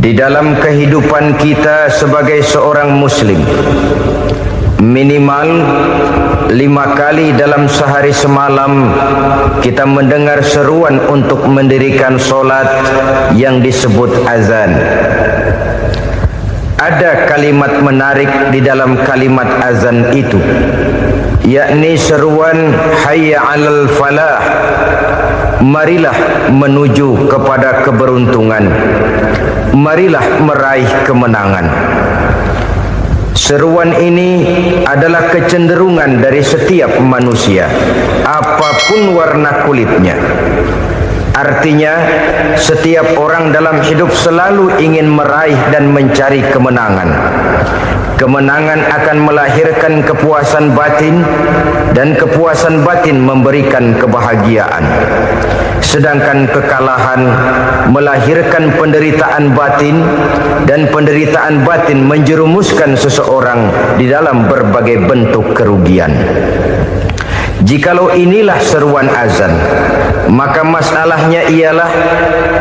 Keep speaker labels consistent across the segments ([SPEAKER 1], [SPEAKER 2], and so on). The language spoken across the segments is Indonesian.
[SPEAKER 1] Di dalam kehidupan kita sebagai seorang muslim, minimal 5 kali dalam sehari semalam kita mendengar seruan untuk mendirikan solat yang disebut azan. Ada kalimat menarik di dalam kalimat azan itu, yakni seruan hayya 'alal falah, marilah menuju kepada keberuntungan, marilah meraih kemenangan. Seruan ini adalah kecenderungan dari setiap manusia, apapun warna kulitnya. Artinya, setiap orang dalam hidup selalu ingin meraih dan mencari kemenangan. Kemenangan akan melahirkan kepuasan batin, dan kepuasan batin memberikan kebahagiaan. Sedangkan kekalahan melahirkan penderitaan batin, dan penderitaan batin menjerumuskan seseorang di dalam berbagai bentuk kerugian. Jikalau inilah seruan azan, maka masalahnya ialah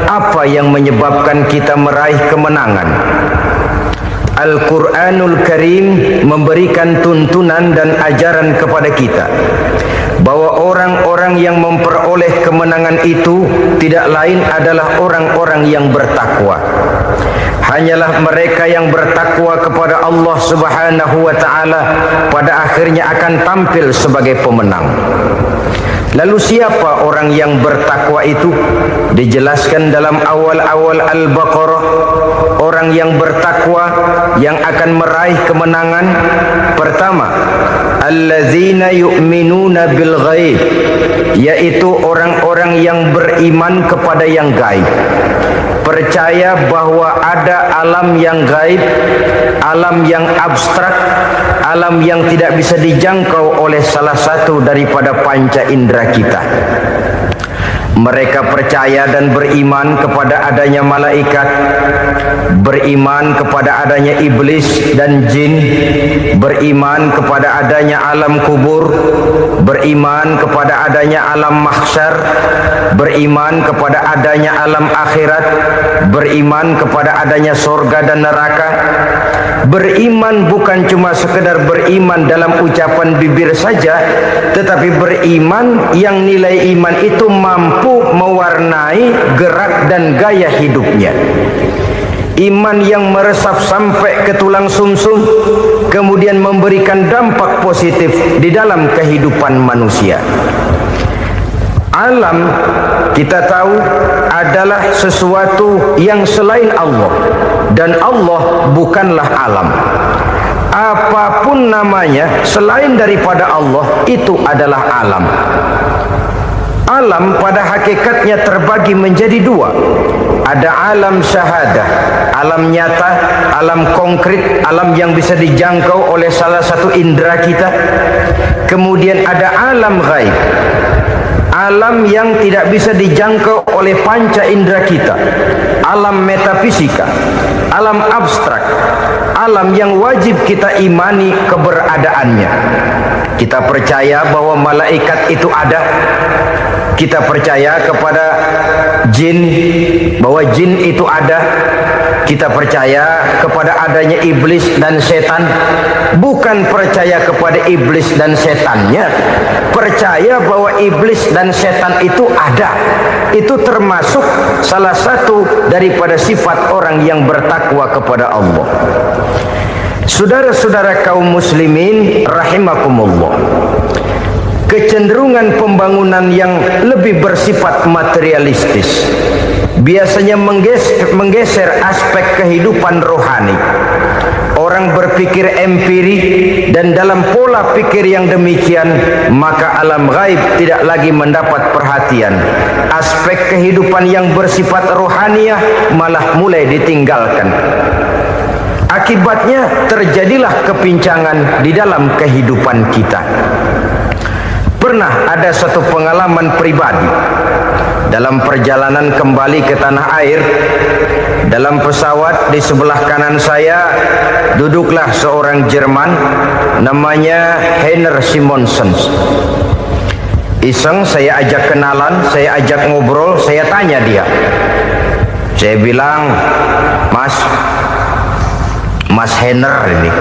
[SPEAKER 1] apa yang menyebabkan kita meraih kemenangan. Al-Quranul Karim memberikan tuntunan dan ajaran kepada kita bahwa orang-orang yang memperoleh kemenangan itu tidak lain adalah orang-orang yang bertakwa. Hanyalah mereka yang bertakwa kepada Allah Subhanahu wa ta'ala pada akhirnya akan tampil sebagai pemenang. Lalu siapa orang yang bertakwa itu? Dijelaskan dalam awal-awal Al-Baqarah, orang yang bertakwa yang akan meraih kemenangan. Pertama, allazina yu'minuna bil ghaib, yaitu orang-orang yang beriman kepada yang gaib. Percaya bahwa ada alam yang gaib, alam yang abstrak, alam yang tidak bisa dijangkau oleh salah satu daripada panca indera kita. Mereka percaya dan beriman kepada adanya malaikat, beriman kepada adanya iblis dan jin, beriman kepada adanya alam kubur, beriman kepada adanya alam mahsyar, beriman kepada adanya alam akhirat, beriman kepada adanya surga dan neraka. Beriman bukan cuma sekedar beriman dalam ucapan bibir saja, tetapi beriman yang nilai iman itu mampu mewarnai gerak dan gaya hidupnya. Iman yang meresap sampai ke tulang sumsum, kemudian memberikan dampak positif di dalam kehidupan manusia. Alam, kita tahu, adalah sesuatu yang selain Allah, dan Allah bukanlah alam. Apapun namanya selain daripada Allah, itu adalah alam. Alam pada hakikatnya terbagi menjadi dua. Ada alam syahadah, alam nyata, alam konkret, alam yang bisa dijangkau oleh salah satu indera kita. Kemudian ada alam ghaib, alam yang tidak bisa dijangkau oleh panca indera kita, alam metafisika, alam abstrak, alam yang wajib kita imani keberadaannya. Kita percaya bahwa malaikat itu ada. Kita percaya kepada jin, bahwa jin itu ada. Kita percaya kepada adanya iblis dan setan. Bukan percaya kepada iblis dan setannya, percaya bahwa iblis dan setan itu ada. Itu termasuk salah satu daripada sifat orang yang bertakwa kepada Allah. Saudara-saudara kaum muslimin rahimakumullah, kecenderungan pembangunan yang lebih bersifat materialistis biasanya menggeser aspek kehidupan rohani. Orang berpikir empiri, dan dalam pola pikir yang demikian, maka alam gaib tidak lagi mendapat perhatian. Aspek kehidupan yang bersifat rohaniah malah mulai ditinggalkan. Akibatnya terjadilah kepincangan di dalam kehidupan kita. Pernah ada satu pengalaman pribadi dalam perjalanan kembali ke tanah air. Dalam pesawat di sebelah kanan saya duduklah seorang Jerman namanya Heiner Simonsen. Iseng saya ajak kenalan, saya ajak ngobrol, saya tanya dia, Saya bilang, Mas Henner ini,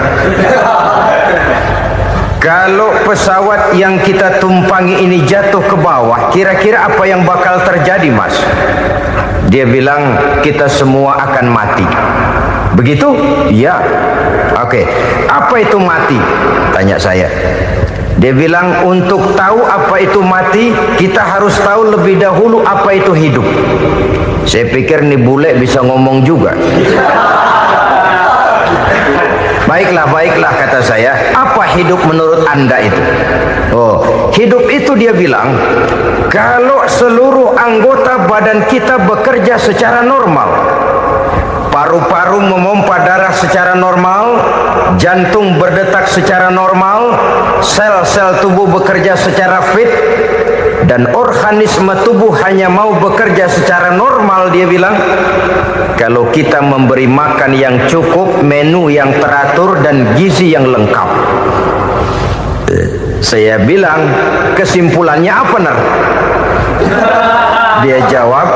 [SPEAKER 1] kalau pesawat yang kita tumpangi ini jatuh ke bawah, kira-kira apa yang bakal terjadi, Mas? Dia bilang, kita semua akan mati. Begitu? Ya. Oke. Apa itu mati? Tanya saya. Dia bilang, untuk tahu apa itu mati, kita harus tahu lebih dahulu apa itu hidup. Saya pikir nih bule bisa ngomong juga. Baiklah kata saya. Apa hidup menurut Anda itu? Oh, hidup itu dia bilang, kalau seluruh anggota badan kita bekerja secara normal. Paru-paru memompa darah secara normal, jantung berdetak secara normal, sel-sel tubuh bekerja secara fit, dan organisme tubuh hanya mau bekerja secara normal. Dia bilang, kalau kita memberi makan yang cukup, menu yang teratur, dan gizi yang lengkap. Saya bilang, kesimpulannya apa, Nar? Dia jawab,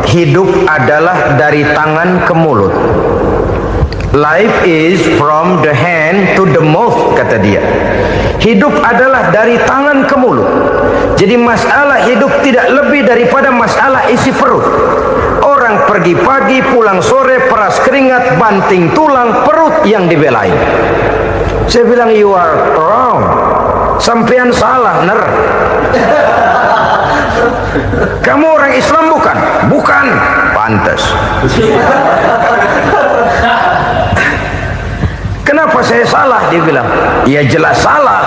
[SPEAKER 1] hidup adalah dari tangan ke mulut. Life is from the hand to the mouth, kata dia. Hidup adalah dari tangan ke mulut. Jadi masalah hidup tidak lebih daripada masalah isi perut. Orang pergi pagi, pulang sore, peras keringat, banting tulang, perut yang dibelain. Saya bilang, you are wrong. Sampean salah, Ner. Kamu orang Islam bukan? Bukan. Pantas. Kenapa saya salah? Dia bilang, ya jelas salah.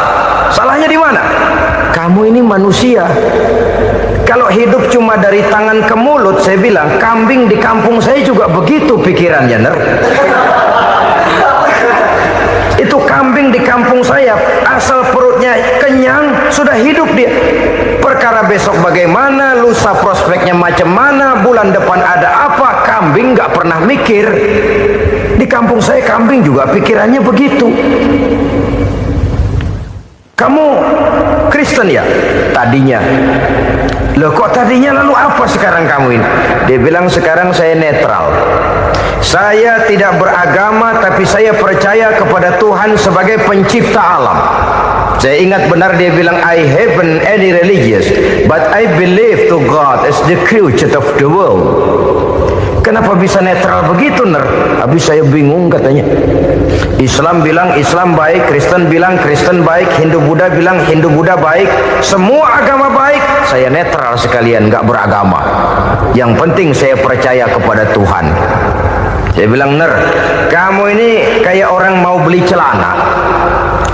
[SPEAKER 1] Salahnya di mana? Kamu ini manusia. Kalau hidup cuma dari tangan ke mulut, saya bilang, kambing di kampung saya juga begitu pikirannya, Ner. Itu kambing di kampung saya, asal perutnya kenyang, sudah hidup dia. Perkara besok bagaimana, lusa prospeknya macam mana, bulan depan ada apa, kambing nggak pernah mikir. Di kampung saya kambing juga pikirannya begitu. Kamu Kristen ya? Tadinya. Loh kok tadinya, lalu apa sekarang kamu ini? Dia bilang, sekarang saya netral. Saya tidak beragama, tapi saya percaya kepada Tuhan sebagai pencipta alam. Saya ingat benar dia bilang, I haven't any religious, but I believe to God as the creator of the world. Kenapa bisa netral begitu, Ner? Habis saya bingung katanya. Islam bilang Islam baik, Kristen bilang Kristen baik, Hindu Buddha bilang Hindu Buddha baik, semua agama baik. Saya netral sekalian, nggak beragama. Yang penting saya percaya kepada Tuhan. Saya bilang, Ner, kamu ini kayak orang mau beli celana,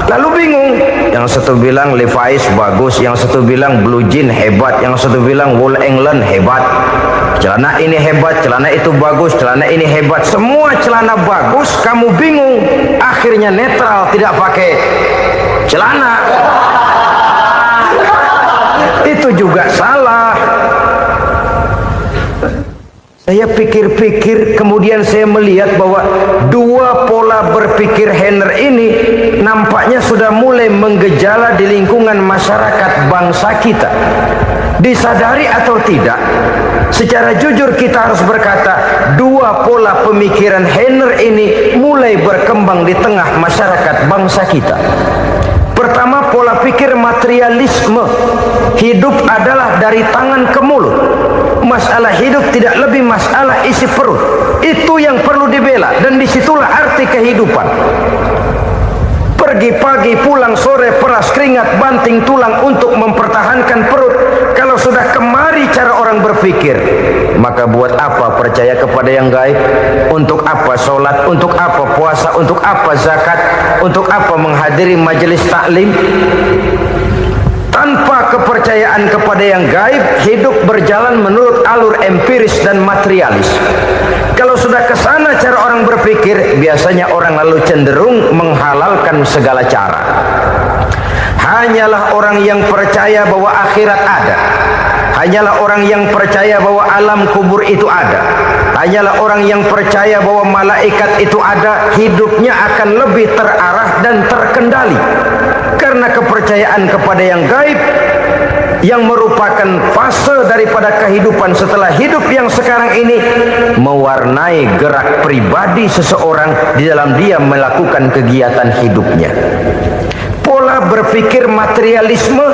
[SPEAKER 1] lalu bingung. Yang satu bilang Levi's bagus, yang satu bilang Blue Jean hebat, yang satu bilang Wool England hebat. Celana ini hebat, celana itu bagus, celana ini hebat. Semua celana bagus, kamu bingung. Akhirnya netral, tidak pakai celana. Itu juga salah. Saya pikir-pikir, kemudian saya melihat bahwa dua pola berpikir Henner ini nampaknya sudah mulai menggejala di lingkungan masyarakat bangsa kita. Disadari atau tidak, secara jujur kita harus berkata, dua pola pemikiran Henner ini mulai berkembang di tengah masyarakat bangsa kita. Pertama, pola pikir materialisme. Hidup adalah dari tangan ke mulut. Masalah hidup tidak lebih masalah isi perut. Itu yang perlu dibela, dan disitulah arti kehidupan. Pergi pagi, pulang sore, peras keringat, banting tulang untuk mempertahankan perut. Kalau sudah kemari cara orang berpikir, maka buat apa percaya kepada yang gaib? Untuk apa sholat? Untuk apa puasa? Untuk apa zakat? Untuk apa menghadiri majelis taklim? Tanpa kepercayaan kepada yang gaib, hidup berjalan menurut alur empiris dan materialis. Kalau sudah ke sana cara orang berpikir, biasanya orang lalu cenderung menghalalkan segala cara. Hanyalah orang yang percaya bahwa akhirat ada, hanyalah orang yang percaya bahwa alam kubur itu ada, hanyalah orang yang percaya bahwa malaikat itu ada, hidupnya akan lebih terarah dan terkendali. Karena kepercayaan kepada yang gaib, yang merupakan fase daripada kehidupan setelah hidup yang sekarang ini, mewarnai gerak pribadi seseorang di dalam dia melakukan kegiatan hidupnya. Pola berpikir materialisme,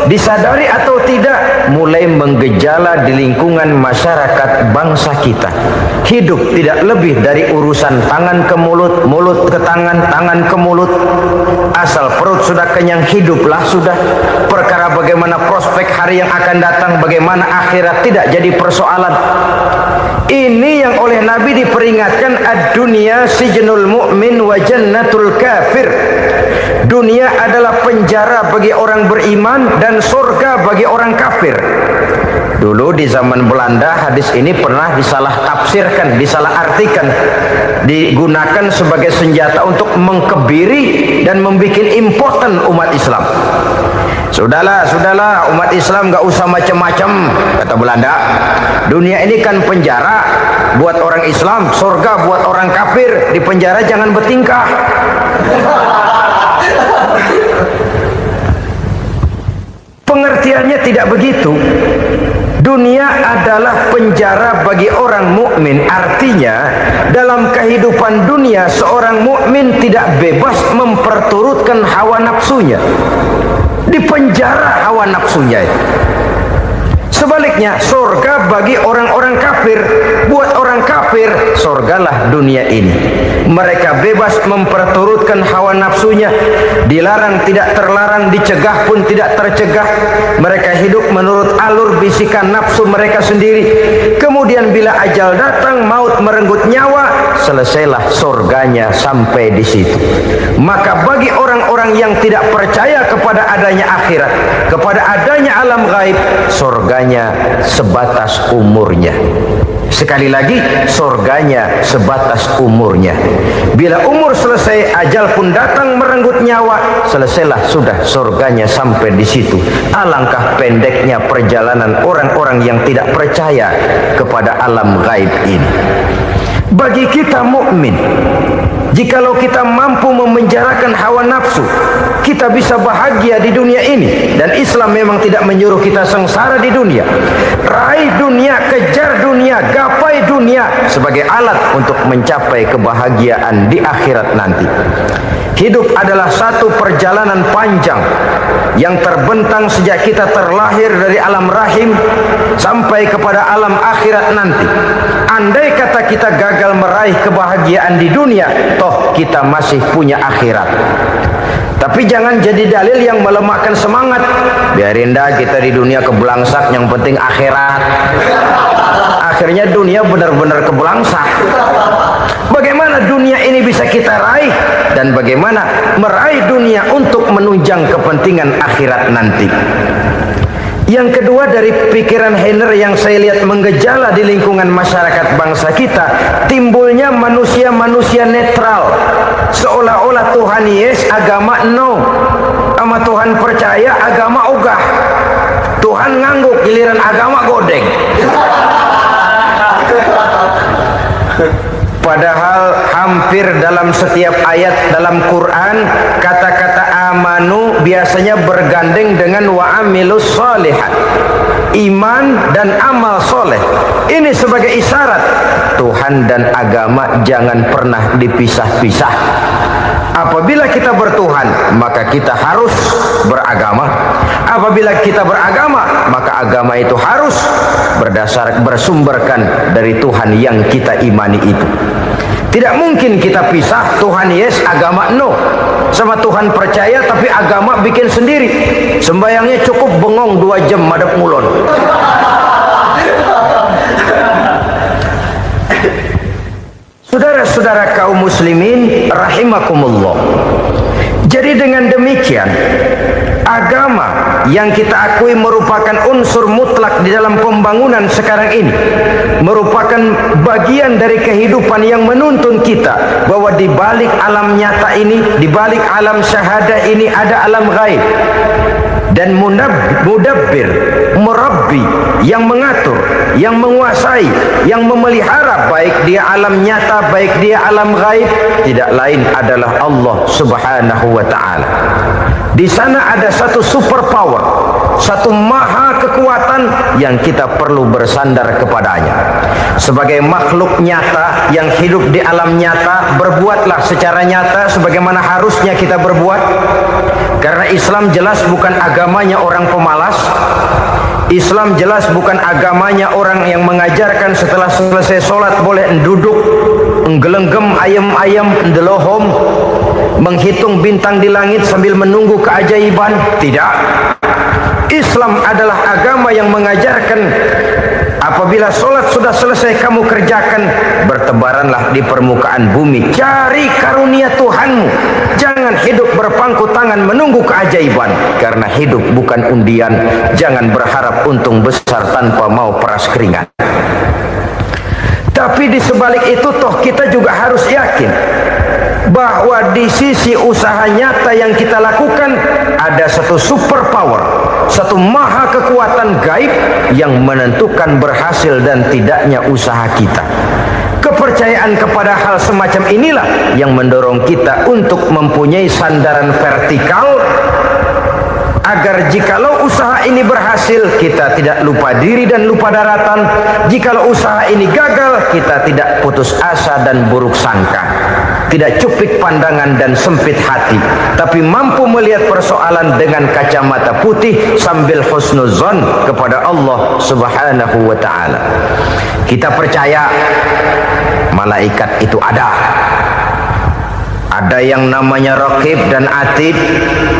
[SPEAKER 1] disadari atau tidak, mulai menggejala di lingkungan masyarakat bangsa kita. Hidup tidak lebih dari urusan tangan ke mulut, mulut ke tangan, tangan ke mulut. Asal perut sudah kenyang, hiduplah sudah. Perkara bagaimana prospek hari yang akan datang, bagaimana akhirat, tidak jadi persoalan. Ini yang oleh Nabi diperingatkan, ad-dunya sijnul mu'min wa jannatul kafir. Dunia adalah penjara bagi orang beriman dan surga bagi orang kafir. Dulu di zaman Belanda hadis ini pernah disalah tafsirkan, disalah artikan, digunakan sebagai senjata untuk mengkebiri dan membuat impoten umat Islam. Sudahlah umat Islam gak usah macam-macam, kata Belanda. Dunia ini kan penjara buat orang Islam, surga buat orang kafir. Di penjara jangan bertingkah. Pengertiannya tidak begitu. Dunia adalah penjara bagi orang mukmin. Artinya dalam kehidupan dunia seorang mukmin tidak bebas memperturutkan hawa nafsunya. Dipenjara hawa nafsunya. Sebaliknya surga bagi orang-orang kafir. Buat orang kafir surgalah dunia ini. Mereka bebas memperturutkan hawa nafsunya, dilarang tidak terlarang, dicegah pun tidak tercegah. Mereka hidup menurut alur bisikan nafsu mereka sendiri. Kemudian bila ajal datang, maut merenggut nyawa, selesailah surganya sampai di situ. Maka bagi orang-orang yang tidak percaya kepada adanya akhirat, kepada adanya alam gaib, surganya sebatas umurnya. Sekali lagi, surganya sebatas umurnya. Bila umur selesai, ajal pun datang merenggut nyawa, selesailah sudah surganya sampai di situ. Alangkah pendeknya perjalanan orang-orang yang tidak percaya kepada alam gaib ini. Bagi kita mukmin, jikalau kita mampu memenjarakan hawa nafsu, kita bisa bahagia di dunia ini. Dan Islam memang tidak menyuruh kita sengsara di dunia. Raih dunia, kejar dunia, gapai dunia sebagai alat untuk mencapai kebahagiaan di akhirat nanti. Hidup adalah satu perjalanan panjang yang terbentang sejak kita terlahir dari alam rahim sampai kepada alam akhirat nanti. Andai kata kita gagal meraih kebahagiaan di dunia, toh kita masih punya akhirat. Tapi jangan jadi dalil yang melemahkan semangat. Biarin dah kita di dunia kebelangsak, yang penting akhirat. Akhirnya dunia benar-benar kebelangsak. Bagaimana dunia ini bisa kita raih, dan bagaimana meraih dunia untuk menunjang kepentingan akhirat nanti. Yang kedua, dari pikiran Heiner yang saya lihat menggejala di lingkungan masyarakat bangsa kita, timbulnya manusia-manusia netral. Seolah-olah Tuhan yes, agama no. Sama Tuhan percaya, agama ogah. Tuhan ngangguk, giliran agama godeng. Padahal hampir dalam setiap ayat dalam Quran, kata-kata amanu biasanya bergandeng dengan wa amilus sholihat, iman dan amal soleh. Ini sebagai isyarat Tuhan dan agama jangan pernah dipisah-pisah. Apabila kita bertuhan, maka kita harus beragama. Apabila kita beragama, maka agama itu harus bersumberkan dari Tuhan yang kita imani itu. Tidak mungkin kita pisah, Tuhan yes, agama no. Sama Tuhan percaya tapi agama bikin sendiri. Sembayangnya cukup bengong 2 jam madep mulon. Saudara-saudara kaum muslimin rahimakumullah. Jadi dengan demikian, agama yang kita akui merupakan unsur mutlak di dalam pembangunan sekarang ini, merupakan bagian dari kehidupan yang menuntun kita bahwa di balik alam nyata ini, di balik alam syahadah ini ada alam gaib. Dan mudabbir, murabbi, yang mengatur, yang menguasai, yang memelihara, baik dia alam nyata, baik dia alam gaib, tidak lain adalah Allah Subhanahu wa ta'ala. Di sana ada satu super power, satu maha kekuatan yang kita perlu bersandar kepadanya. Sebagai makhluk nyata yang hidup di alam nyata, berbuatlah secara nyata sebagaimana harusnya kita berbuat. Karena Islam jelas bukan agamanya orang pemalas. Islam jelas bukan agamanya orang yang mengajarkan setelah selesai sholat boleh duduk nggelenggem ayam-ayam ndelohom, menghitung bintang di langit sambil menunggu keajaiban. Tidak. Islam adalah agama yang mengajarkan apabila sholat sudah selesai kamu kerjakan, bertebaranlah di permukaan bumi, cari karunia Tuhanmu. Jangan hidup berpangku tangan menunggu keajaiban, karena hidup bukan undian. Jangan berharap untung besar tanpa mau peras keringat. Tapi di sebalik itu toh kita juga harus yakin bahwa di sisi usaha nyata yang kita lakukan ada satu super power, satu maha kekuatan gaib yang menentukan berhasil dan tidaknya usaha kita. Kepercayaan kepada hal semacam inilah yang mendorong kita untuk mempunyai sandaran vertikal, agar jikalau usaha ini berhasil, kita tidak lupa diri dan lupa daratan. Jikalau usaha ini gagal, kita tidak putus asa dan buruk sangka, tidak cupik pandangan dan sempit hati, tapi mampu melihat persoalan dengan kacamata putih sambil husnuzon kepada Allah Subhanahu wa ta'ala. Kita percaya malaikat itu ada. Ada yang namanya Raqib dan Atid,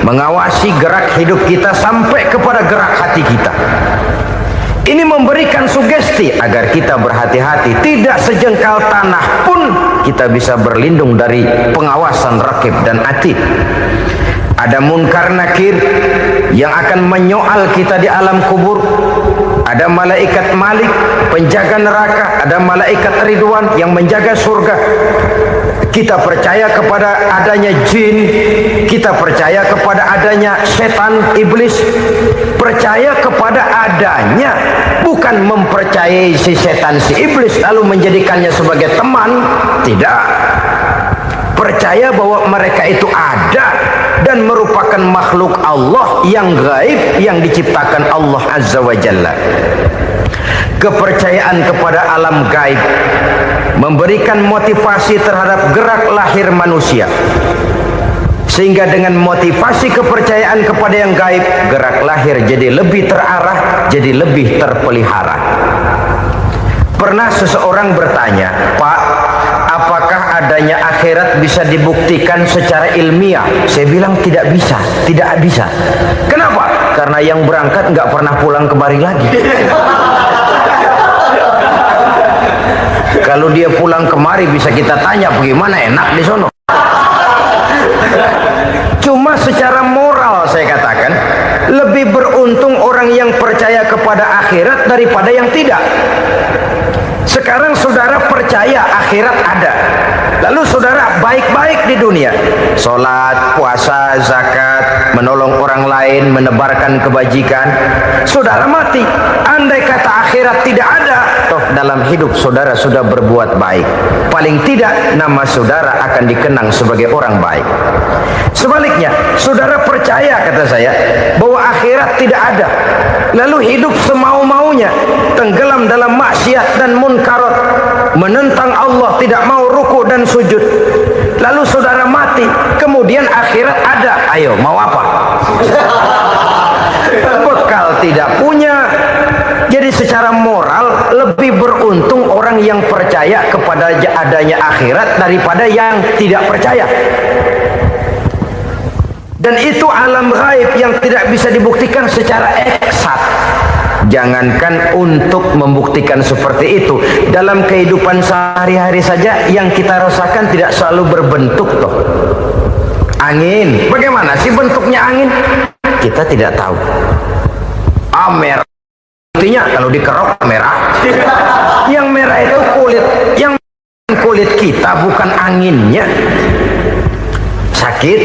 [SPEAKER 1] mengawasi gerak hidup kita sampai kepada gerak hati kita. Ini memberikan sugesti agar kita berhati-hati, tidak sejengkal tanah pun kita bisa berlindung dari pengawasan Raqib dan Atid. Ada munkar nakir yang akan menyoal kita di alam kubur. Ada malaikat Malik, penjaga neraka. Ada malaikat Ridwan yang menjaga surga. Kita percaya kepada adanya jin, kita percaya kepada adanya setan, iblis. Percaya kepada adanya, bukan mempercayai si setan, si iblis lalu menjadikannya sebagai teman. Tidak. Percaya bahwa mereka itu ada dan merupakan makhluk Allah yang gaib yang diciptakan Allah Azza wa Jalla. Kepercayaan kepada alam gaib memberikan motivasi terhadap gerak lahir manusia, sehingga dengan motivasi kepercayaan kepada yang gaib, gerak lahir jadi lebih terarah, jadi lebih terpelihara. Pernah seseorang bertanya, "Pak, apakah adanya akhirat bisa dibuktikan secara ilmiah?" Saya bilang tidak bisa, tidak bisa. Kenapa? Karena yang berangkat nggak pernah pulang kembali lagi. Kalau dia pulang kemari bisa kita tanya bagaimana enak di sono. Cuma secara moral saya katakan, lebih beruntung orang yang percaya kepada akhirat daripada yang tidak. Sekarang saudara percaya akhirat ada, lalu saudara baik-baik di dunia, sholat, puasa, zakat, menolong orang lain, menebarkan kebajikan. Saudara mati, andai kata akhirat tidak ada, toh dalam hidup saudara sudah berbuat baik, paling tidak nama saudara akan dikenang sebagai orang baik. Sebaliknya, saudara percaya, kata saya, bahwa akhirat tidak ada, lalu hidup semau-maunya, tenggelam dalam maksiat dan munkarat, menentang Allah, tidak mau ruku dan sujud, lalu saudara mati, kemudian akhirat ada, ayo mau apa? Bekal tidak punya. Jadi secara moral lebih beruntung orang yang percaya kepada adanya akhirat daripada yang tidak percaya. Dan itu alam gaib yang tidak bisa dibuktikan secara eksakt. Jangankan untuk membuktikan seperti itu, dalam kehidupan sehari-hari saja yang kita rasakan tidak selalu berbentuk toh. Angin, bagaimana sih bentuknya angin? Kita tidak tahu. Merah, buktinya kalau dikerok merah. Yang merah itu kulit, yang kulit kita bukan anginnya. Sakit,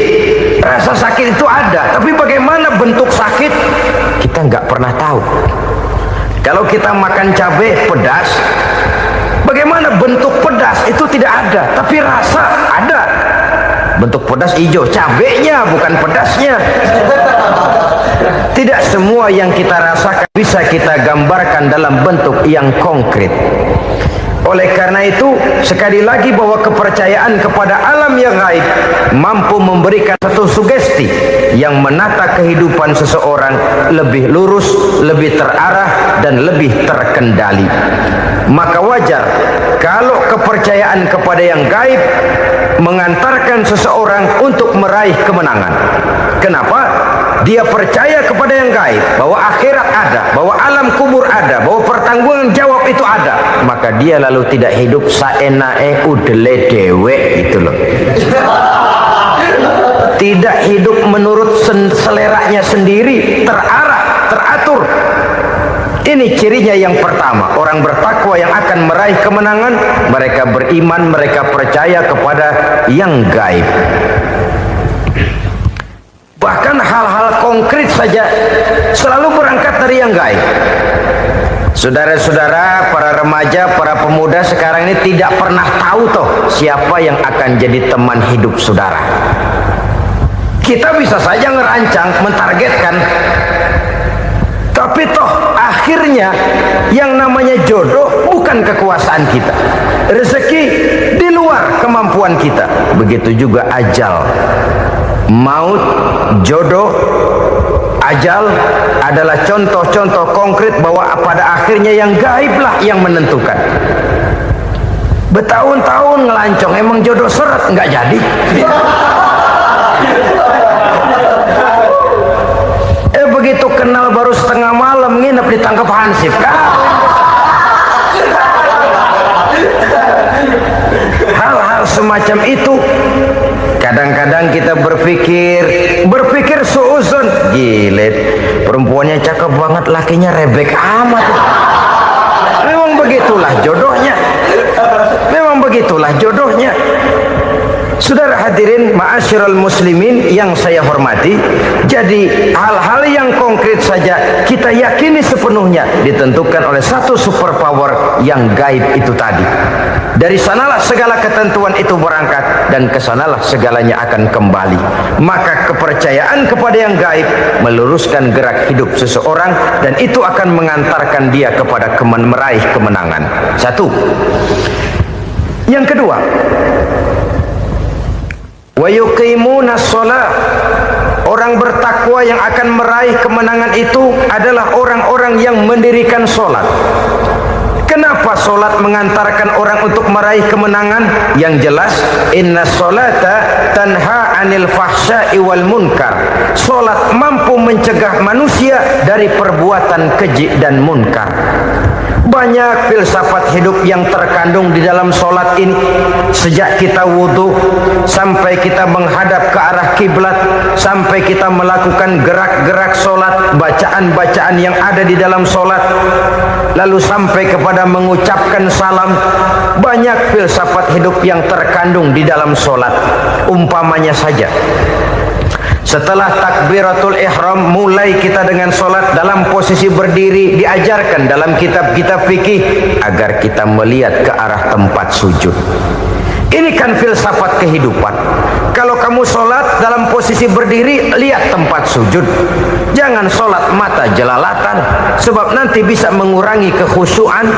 [SPEAKER 1] rasa sakit itu ada, tapi bagaimana bentuk sakit kita nggak pernah tahu. Kalau kita makan cabai pedas, bagaimana bentuk pedas itu tidak ada, tapi rasa ada. Bentuk pedas hijau, cabenya bukan pedasnya. Tidak semua yang kita rasakan bisa kita gambarkan dalam bentuk yang konkret. Oleh karena itu, sekali lagi bahwa kepercayaan kepada alam yang gaib mampu memberikan satu sugesti yang menata kehidupan seseorang lebih lurus, lebih terarah, dan lebih terkendali. Maka wajar kalau kepercayaan kepada yang gaib mengantarkan seseorang untuk meraih kemenangan. Kenapa? Dia percaya kepada yang gaib, bahwa akhirat ada, bahwa alam kubur ada, bahwa pertanggungan jawab itu ada. Maka dia lalu tidak hidup saenae udele dewe, itu loh. Tidak hidup menurut seleranya sendiri, terarah, teratur. Ini cirinya yang pertama. Orang bertakwa yang akan meraih kemenangan, mereka beriman, mereka percaya kepada yang gaib. Bahkan hal-hal konkret saja selalu berangkat dari yang gaib. Saudara-saudara, para remaja, para pemuda sekarang ini tidak pernah tahu toh siapa yang akan jadi teman hidup saudara. Kita bisa saja ngerancang, mentargetkan, tapi toh akhirnya yang namanya jodoh bukan kekuasaan kita. Rezeki di luar kemampuan kita. Begitu juga ajal. Maut, jodoh, ajal adalah contoh-contoh konkret bahwa pada akhirnya yang gaiblah yang menentukan. Bertahun-tahun ngelancong, emang jodoh seret, nggak jadi. Begitu kenal baru setengah malam nginep ditangkap hansip kan? Hal-hal semacam itu kadang-kadang kita berpikir suuzon, gilet, perempuannya cakep banget, lakinya rebek amat. Memang begitulah jodohnya. Memang begitulah jodohnya. Saudara hadirin ma'asyiral muslimin yang saya hormati, jadi hal-hal yang konkret saja kita yakini sepenuhnya ditentukan oleh satu superpower yang gaib itu tadi. Dari sanalah segala ketentuan itu berangkat dan kesanalah segalanya akan kembali. Maka kepercayaan kepada yang gaib meluruskan gerak hidup seseorang dan itu akan mengantarkan dia kepada meraih kemenangan. Satu. Yang kedua, wa yuqimuna shalah. Orang bertakwa yang akan meraih kemenangan itu adalah orang-orang yang mendirikan sholat. Kenapa sholat mengantarkan orang untuk meraih kemenangan? Yang jelas, inna sholata tanha anil fahsya'i wal munkar. Sholat mampu mencegah manusia dari perbuatan keji dan munkar. Banyak filsafat hidup yang terkandung di dalam sholat ini. Sejak kita wudhu sampai kita menghadap ke arah kiblat, sampai kita melakukan gerak-gerak sholat, bacaan-bacaan yang ada di dalam sholat, lalu sampai kepada mengucapkan salam. Banyak filsafat hidup yang terkandung di dalam sholat. Umpamanya saja, setelah takbiratul ihram mulai kita dengan sholat dalam posisi berdiri, diajarkan dalam kitab-kitab fikih agar kita melihat ke arah tempat sujud. Ini kan filsafat kehidupan. Kalau kamu sholat dalam posisi berdiri, lihat tempat sujud. Jangan sholat mata jelalatan, sebab nanti bisa mengurangi kekhusyuan.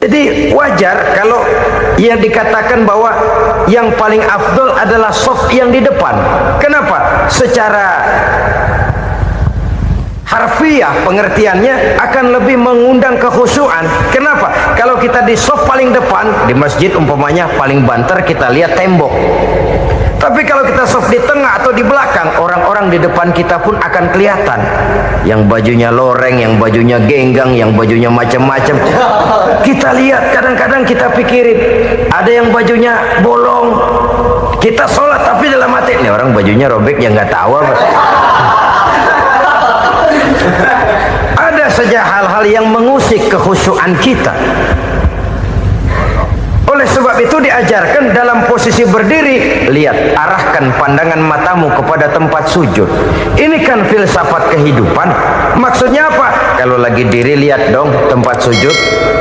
[SPEAKER 1] Jadi wajar kalau yang dikatakan bahwa yang paling afdol adalah shaf yang di depan. Kenapa? Secara harfiah pengertiannya akan lebih mengundang kekhusyuan. Kenapa? Kalau kita di shaf paling depan di masjid umpamanya paling banter kita lihat tembok. Tapi kalau kita shaf di tengah atau di belakang, orang-orang di depan kita pun akan kelihatan. Yang bajunya loreng, yang bajunya genggang, yang bajunya macam-macam. Kita lihat, kadang-kadang kita pikirin, ada yang bajunya bolong. Kita sholat tapi dalam hati, ini orang bajunya robek yang nggak tahu apa. Ada saja hal-hal yang mengusik kekhusyuan kita. Oleh sebab itu diajarkan dalam posisi berdiri, lihat, arahkan pandangan matamu kepada tempat sujud. Ini kan filsafat kehidupan. Maksudnya apa? Kalau lagi diri lihat dong tempat sujud.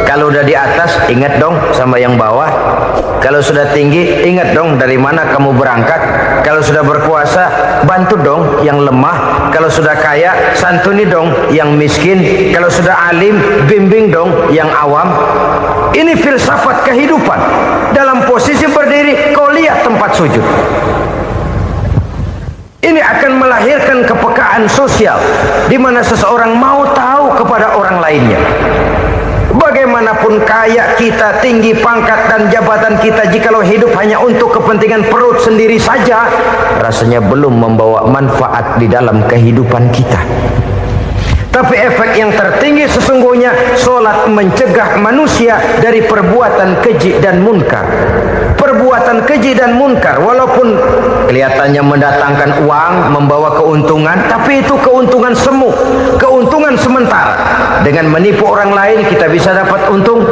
[SPEAKER 1] Kalau udah di atas ingat dong sama yang bawah. Kalau sudah tinggi ingat dong dari mana kamu berangkat. Kalau sudah berkuasa, bantu dong yang lemah. Kalau sudah kaya, santuni dong yang miskin. Kalau sudah alim, bimbing dong yang awam. Ini filsafat kehidupan. Dalam posisi berdiri, kau lihat tempat sujud. Ini akan melahirkan kepekaan sosial, di mana seseorang mau tahu kepada orang lainnya. Bagaimanapun kaya kita, tinggi pangkat dan jabatan kita, jikalau hidup hanya untuk kepentingan perut sendiri saja, rasanya belum membawa manfaat di dalam kehidupan kita. Tapi efek yang tertinggi sesungguhnya, solat mencegah manusia dari perbuatan keji dan munkar. Perbuatan keji dan munkar, walaupun kelihatannya mendatangkan uang, membawa keuntungan, tapi itu keuntungan semu, keuntungan sementara. Dengan menipu orang lain kita bisa dapat untung,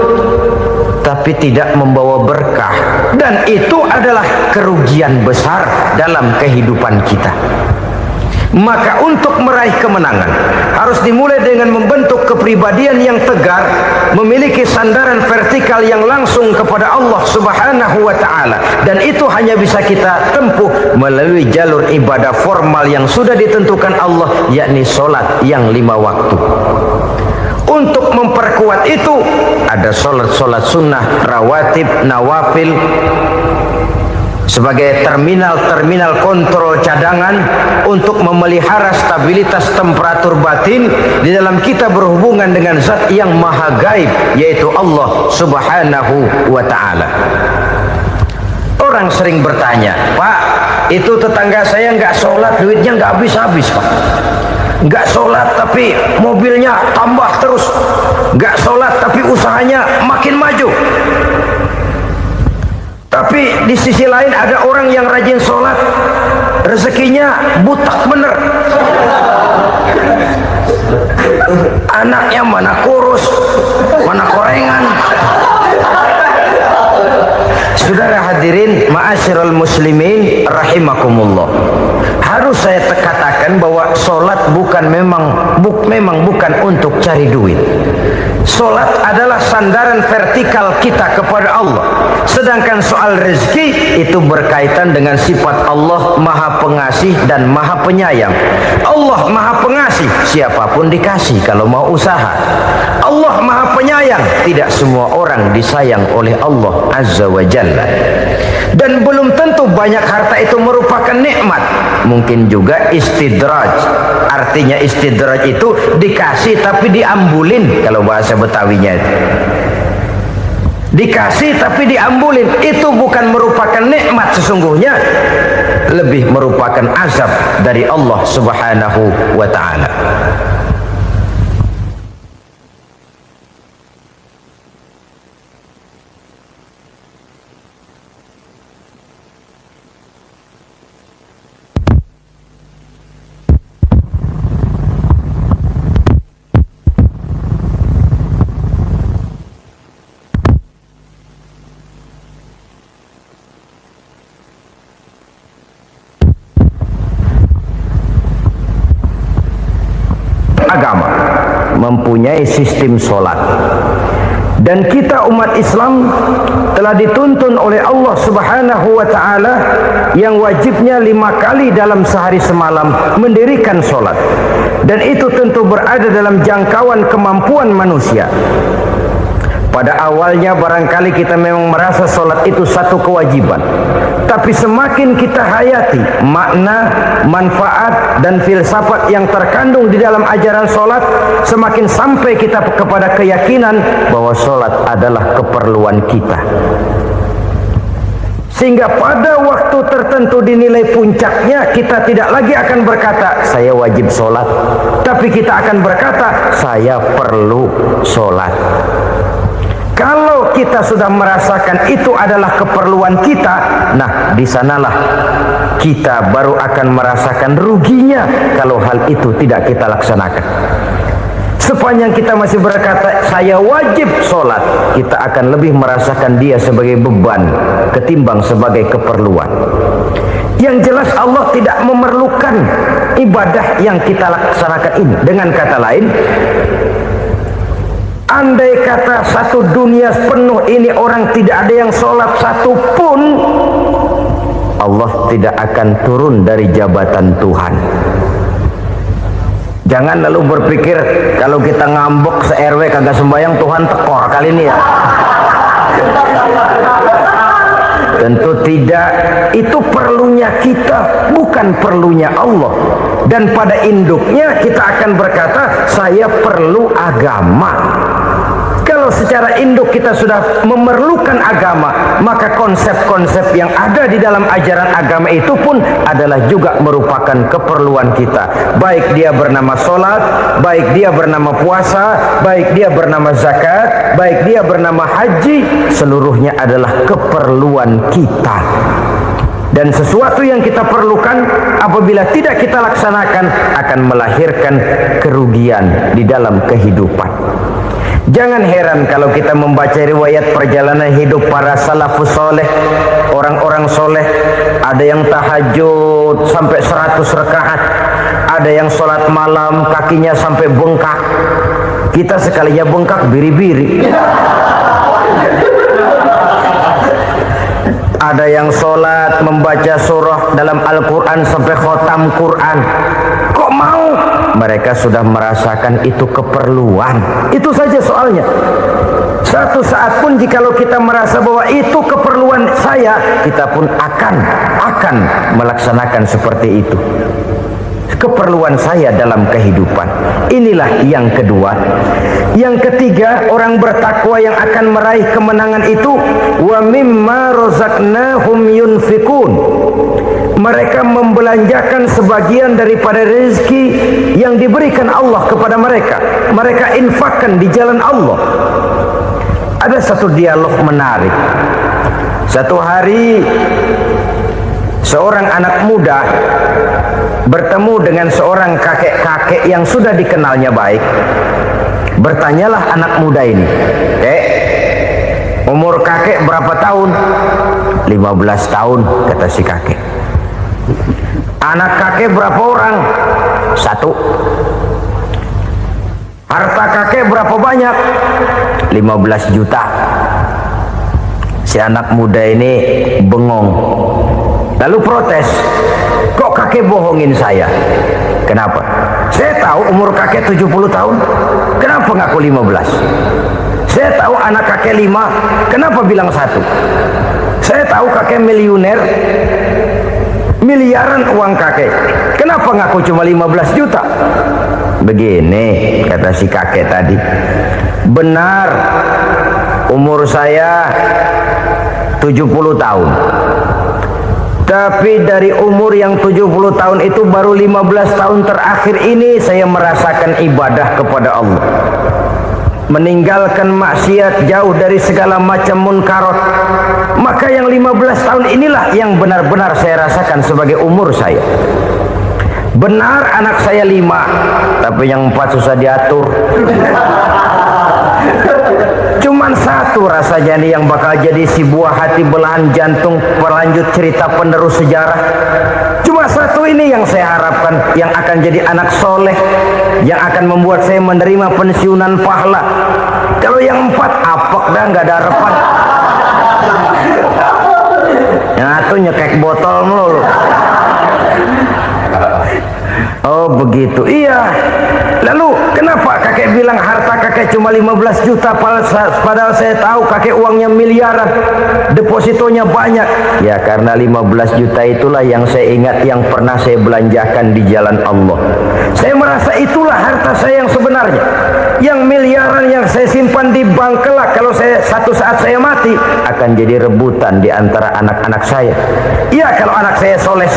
[SPEAKER 1] tapi tidak membawa berkah. Dan itu adalah kerugian besar dalam kehidupan kita. Maka untuk meraih kemenangan harus dimulai dengan membentuk kepribadian yang tegar, memiliki sandaran vertikal yang langsung kepada Allah Subhanahu wa ta'ala. Dan itu hanya bisa kita tempuh melalui jalur ibadah formal yang sudah ditentukan Allah, yakni solat yang 5 waktu. Untuk memperkuat itu ada solat-solat sunnah, rawatib, nawafil, sebagai terminal-terminal kontrol cadangan untuk memelihara stabilitas temperatur batin di dalam kita berhubungan dengan zat yang maha gaib, yaitu Allah Subhanahu wa ta'ala. Orang sering bertanya, Pak, itu tetangga saya nggak sholat, duitnya nggak habis-habis, Pak. Nggak sholat tapi mobilnya tambah terus, nggak sholat tapi usahanya makin maju. Tapi di sisi lain ada orang yang rajin sholat, rezekinya butak bener. Anaknya mana kurus, mana korengan. Saudara hadirin ma'asyiral muslimin rahimakumullah. Harus saya katakan bahwa sholat memang bukan untuk cari duit. Sholat adalah sandaran vertikal kita kepada Allah. Sedangkan soal rezeki itu berkaitan dengan sifat Allah maha pengasih dan maha penyayang. Allah maha pengasih, siapapun dikasih kalau mau usaha. Allah maha penyayang, tidak semua orang disayang oleh Allah Azza wa Jalla. Dan belum tentu banyak harta itu merupakan nikmat. Mungkin juga istidraj. Artinya istidraj itu dikasih tapi diambulin, kalau bahasa Betawinya itu. Dikasih tapi diambulin, itu bukan merupakan nikmat sesungguhnya, lebih merupakan azab dari Allah Subhanahu wa ta'ala. Agama mempunyai sistem solat, dan kita umat Islam telah dituntun oleh Allah Subhanahu wa ta'ala yang wajibnya 5 kali dalam sehari semalam mendirikan solat, dan itu tentu berada dalam jangkauan kemampuan manusia. Pada awalnya barangkali kita memang merasa solat itu satu kewajiban, tapi semakin kita hayati makna, manfaat dan filsafat yang terkandung di dalam ajaran solat, semakin sampai kita kepada keyakinan bahwa solat adalah keperluan kita. Sehingga pada waktu tertentu dinilai puncaknya, kita tidak lagi akan berkata saya wajib solat, tapi kita akan berkata saya perlu solat. Kalau kita sudah merasakan itu adalah keperluan kita, nah di sanalah kita baru akan merasakan ruginya kalau hal itu tidak kita laksanakan. Sepanjang kita masih berkata saya wajib sholat, kita akan lebih merasakan dia sebagai beban ketimbang sebagai keperluan. Yang jelas Allah tidak memerlukan ibadah yang kita laksanakan ini. Dengan kata lain, andai kata satu dunia penuh ini orang tidak ada yang sholat satu pun, Allah tidak akan turun dari jabatan Tuhan. Jangan lalu berpikir kalau kita ngambek se-RW kagak sembahyang Tuhan tekor kali ini ya. Tentu tidak. Itu perlunya kita, bukan perlunya Allah. Dan pada induknya kita akan berkata, saya perlu agama. Kalau secara induk kita sudah memerlukan agama, maka konsep-konsep yang ada di dalam ajaran agama itu pun adalah juga merupakan keperluan kita. Baik dia bernama sholat, baik dia bernama puasa, baik dia bernama zakat, baik dia bernama haji, seluruhnya adalah keperluan kita. Dan sesuatu yang kita perlukan apabila tidak kita laksanakan akan melahirkan kerugian di dalam kehidupan. Jangan heran kalau kita membaca riwayat perjalanan hidup para salafus soleh, orang-orang soleh. Ada yang tahajud sampai 100 rakaat, ada yang sholat malam kakinya sampai bengkak. Kita sekalinya bengkak biri-biri. Ada yang sholat membaca surah dalam Al-Quran sampai khotam Quran. Kok mau? Mereka sudah merasakan itu keperluan. Itu saja soalnya. Satu saat pun jikalau kita merasa bahwa itu keperluan saya, kita pun akan melaksanakan seperti itu. Keperluan saya dalam kehidupan. Inilah yang kedua. Yang ketiga, orang bertakwa yang akan meraih kemenangan itu, wa mimma razaqnahum yunfikun. Mereka membelanjakan sebagian daripada rezeki yang diberikan Allah kepada mereka. Mereka infakkan di jalan Allah. Ada satu dialog menarik. Satu hari seorang anak muda bertemu dengan seorang kakek-kakek yang sudah dikenalnya baik. Bertanyalah anak muda ini, umur kakek berapa tahun? 15 tahun, kata si kakek. Anak kakek berapa orang? 1. Harta kakek berapa banyak? 15 juta. Si anak muda ini bengong, lalu protes, kok kakek bohongin saya? Kenapa? Saya tahu umur kakek 70 tahun, kenapa ngaku 15? Saya tahu anak kakek 5, kenapa bilang 1? Saya tahu kakek miliuner, miliaran uang kakek, kenapa ngaku cuma 15 juta? Begini kata si kakek tadi, benar umur saya 70 tahun, tapi dari umur yang 70 tahun itu baru 15 tahun terakhir ini saya merasakan ibadah kepada Allah, meninggalkan maksiat, jauh dari segala macam munkarat. Maka yang 15 tahun inilah yang benar-benar saya rasakan sebagai umur saya. Benar anak saya 5, tapi yang 4 susah diatur. Cuman 1 rasanya nih yang bakal jadi si buah hati, belahan jantung, pelanjut cerita penerus sejarah. Cuma 1 ini yang saya harapkan, yang akan jadi anak soleh, yang akan membuat saya menerima pensiunan pahala. Kalau yang 4 apek dah, nggak ada harapan. Yang 1 nyekek botol mulu. Oh begitu, iya. Lalu kenapa kakek bilang harta kakek cuma 15 juta padahal saya tahu kakek uangnya miliaran, depositonya banyak? Ya karena 15 juta itulah yang saya ingat yang pernah saya belanjakan di jalan Allah. Saya merasa itulah harta saya yang sebenarnya. Yang miliaran yang saya simpan di bank kelak, kalau saya satu saat saya mati, akan jadi rebutan di antara anak-anak saya. Iya kalau anak saya soleh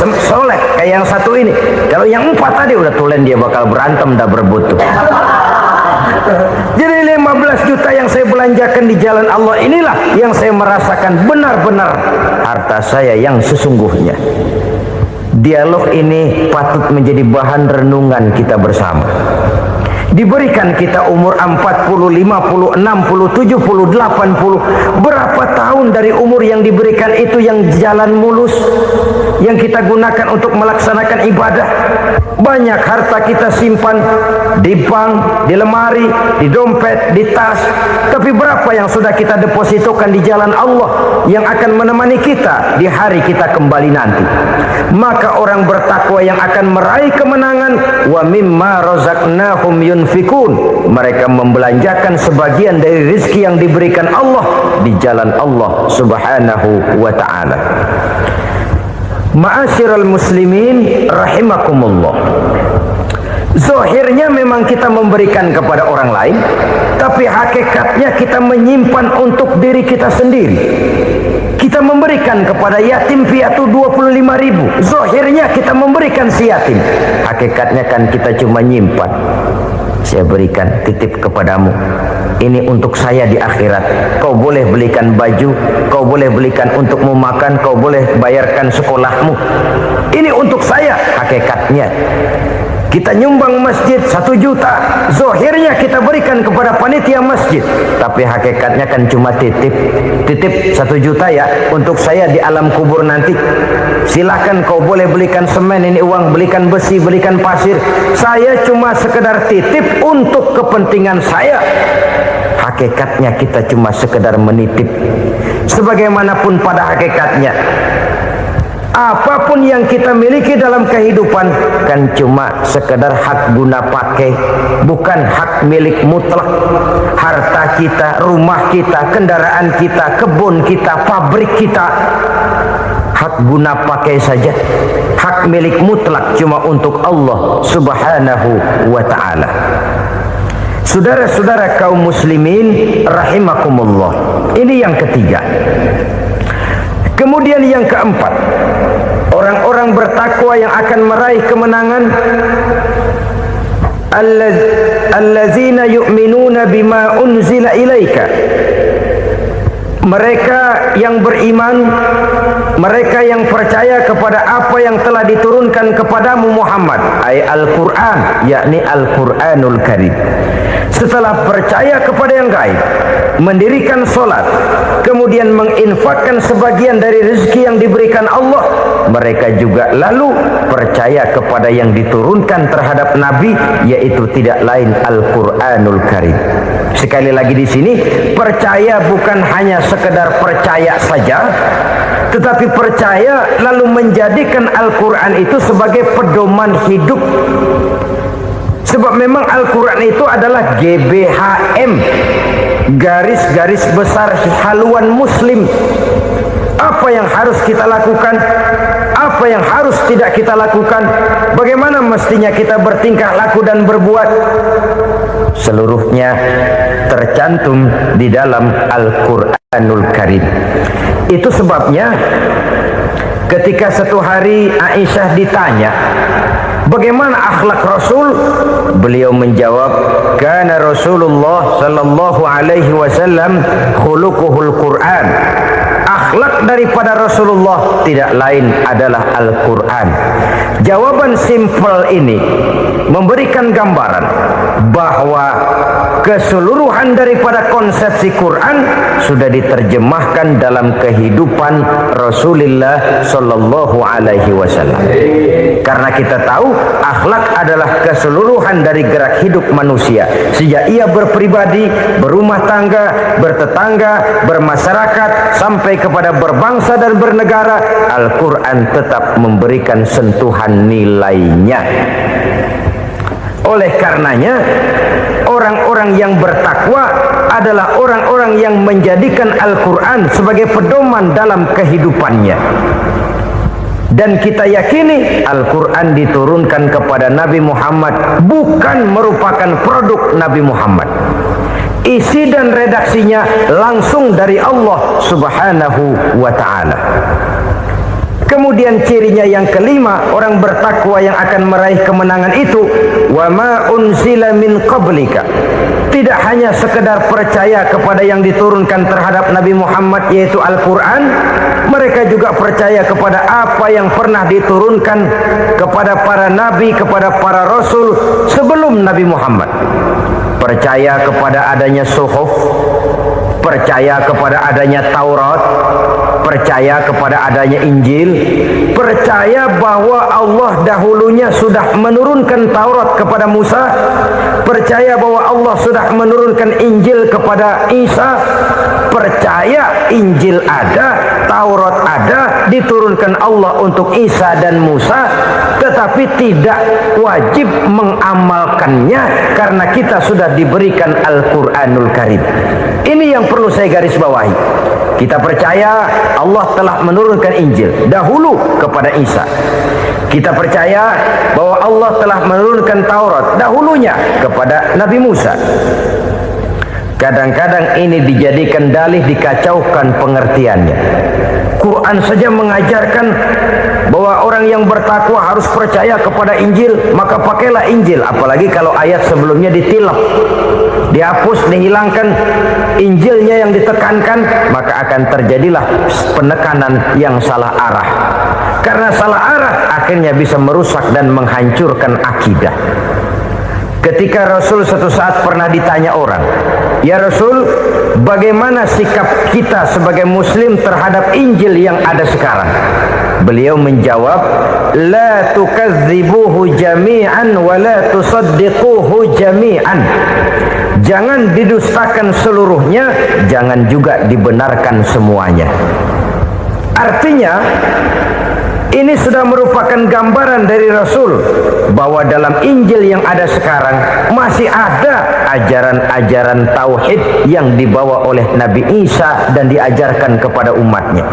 [SPEAKER 1] kayak yang 1 ini. Kalau yang 4 tadi udah tulen dia bakal berantem dah berebut tuh. Jadi 15 juta yang saya belanjakan di jalan Allah inilah yang saya merasakan benar-benar harta saya yang sesungguhnya. Dialog ini patut menjadi bahan renungan kita bersama. Diberikan kita umur 40, 50, 60, 70, 80. Berapa tahun dari umur yang diberikan itu yang jalan mulus, yang kita gunakan untuk melaksanakan ibadah? Banyak harta kita simpan di bank, di lemari, di dompet, di tas. Tapi berapa yang sudah kita depositokan di jalan Allah? yang akan menemani kita di hari kita kembali nanti. Maka orang bertakwa yang akan meraih kemenangan, wa mimma razaqnahum yunfikun, mereka membelanjakan sebagian dari rezeki yang diberikan Allah di jalan Allah Subhanahu wa ta'ala. Ma'asyiral muslimin rahimakumullah, zahirnya memang kita memberikan kepada orang lain, tapi hakikatnya kita menyimpan untuk diri kita sendiri. Kita memberikan kepada yatim piatu 25.000, zahirnya kita memberikan si yatim, hakikatnya kan kita cuma nyimpan. Saya berikan, titip kepadamu, ini untuk saya di akhirat. Kau boleh belikan baju, kau boleh belikan untukmu makan, kau boleh bayarkan sekolahmu. Ini untuk saya. Hakikatnya kita nyumbang masjid 1 juta, zahirnya kita berikan kepada panitia masjid, tapi hakikatnya kan cuma titip 1 juta ya, untuk saya di alam kubur nanti. Silakan kau boleh belikan semen, ini uang, belikan besi, belikan pasir. Saya cuma sekedar titip untuk kepentingan saya. Hakikatnya kita cuma sekedar menitip. Sebagaimanapun pada hakikatnya, apapun yang kita miliki dalam kehidupan kan cuma sekedar hak guna pakai, bukan hak milik mutlak. Harta kita, rumah kita, kendaraan kita, kebun kita, pabrik kita, hak guna pakai saja. Hak milik mutlak cuma untuk Allah Subhanahu wa ta'ala. Saudara-saudara kaum muslimin rahimakumullah, ini yang ketiga. Kemudian yang keempat, orang-orang bertakwa yang akan meraih kemenangan, allazina yu'minuna bima unzila ilaika, mereka yang beriman, mereka yang percaya kepada apa yang telah diturunkan kepadamu Muhammad, ay Al-Quran, yakni Al-Quranul Karim. Setelah percaya kepada yang gaib, mendirikan solat, kemudian menginfakkan sebagian dari rezeki yang diberikan Allah, mereka juga lalu percaya kepada yang diturunkan terhadap Nabi, yaitu tidak lain Al-Quranul Karim. Sekali lagi di sini, percaya bukan hanya sekedar percaya saja, tetapi percaya lalu menjadikan Al-Quran itu sebagai pedoman hidup. Sebab memang Al-Quran itu adalah GBHM, garis-garis besar haluan muslim. Apa yang harus kita lakukan, apa yang harus tidak kita lakukan, bagaimana mestinya kita bertingkah laku dan berbuat, seluruhnya tercantum di dalam Al-Quranul Karim. Itu sebabnya ketika satu hari Aisyah ditanya bagaimana akhlak Rasul, beliau menjawab, kana Rasulullah sallallahu alaihi wasallam khuluquhul Quran. Akhlak daripada Rasulullah tidak lain adalah Al-Quran. Jawaban simpel ini memberikan gambaran bahwa keseluruhan daripada konsepsi Quran sudah diterjemahkan dalam kehidupan Rasulullah sallallahu alaihi wasallam. Karena kita tahu akhlak adalah keseluruhan dari gerak hidup manusia. Sejak ia berpribadi, berumah tangga, bertetangga, bermasyarakat, sampai kepada berbangsa dan bernegara, Al-Quran tetap memberikan sentuhan nilainya. Oleh karenanya, orang-orang yang bertakwa adalah orang-orang yang menjadikan Al-Quran sebagai pedoman dalam kehidupannya. Dan kita yakini Al-Quran diturunkan kepada Nabi Muhammad bukan merupakan produk Nabi Muhammad. Isi dan redaksinya langsung dari Allah Subhanahu wa ta'ala. Kemudian cirinya yang kelima, orang bertakwa yang akan meraih kemenangan itu, wa ma unzila min qablika. Tidak hanya sekedar percaya kepada yang diturunkan terhadap Nabi Muhammad, yaitu Al-Quran, mereka juga percaya kepada apa yang pernah diturunkan kepada para nabi, kepada para rasul sebelum Nabi Muhammad. Percaya kepada adanya suhuf, percaya kepada adanya Taurat, percaya kepada adanya Injil, percaya bahwa Allah dahulunya sudah menurunkan Taurat kepada Musa, percaya bahwa Allah sudah menurunkan Injil kepada Isa, percaya Injil ada, diturunkan Allah untuk Isa dan Musa, tetapi tidak wajib mengamalkannya karena kita sudah diberikan Al-Quranul Karim. Ini yang perlu saya garis bawahi. Kita percaya Allah telah menurunkan Injil dahulu kepada Isa. Kita percaya bahwa Allah telah menurunkan Taurat dahulunya kepada Nabi Musa. Kadang-kadang ini dijadikan dalih, dikacaukan pengertiannya. Quran saja mengajarkan bahwa orang yang bertakwa harus percaya kepada Injil, maka pakailah Injil. Apalagi kalau ayat sebelumnya ditilap, dihapus, dihilangkan, Injilnya yang ditekankan, maka akan terjadilah penekanan yang salah arah. Karena salah arah akhirnya bisa merusak dan menghancurkan akidah. Ketika Rasul suatu saat pernah ditanya orang, "Ya Rasul, bagaimana sikap kita sebagai muslim terhadap Injil yang ada sekarang?" Beliau menjawab, "La tukadzibuhu jami'an wa la tusaddiquhu jami'an." Jangan didustakan seluruhnya, jangan juga dibenarkan semuanya. Artinya, ini sudah merupakan gambaran dari Rasul bahwa dalam Injil yang ada sekarang masih ada ajaran-ajaran tauhid yang dibawa oleh Nabi Isa dan diajarkan kepada umatnya.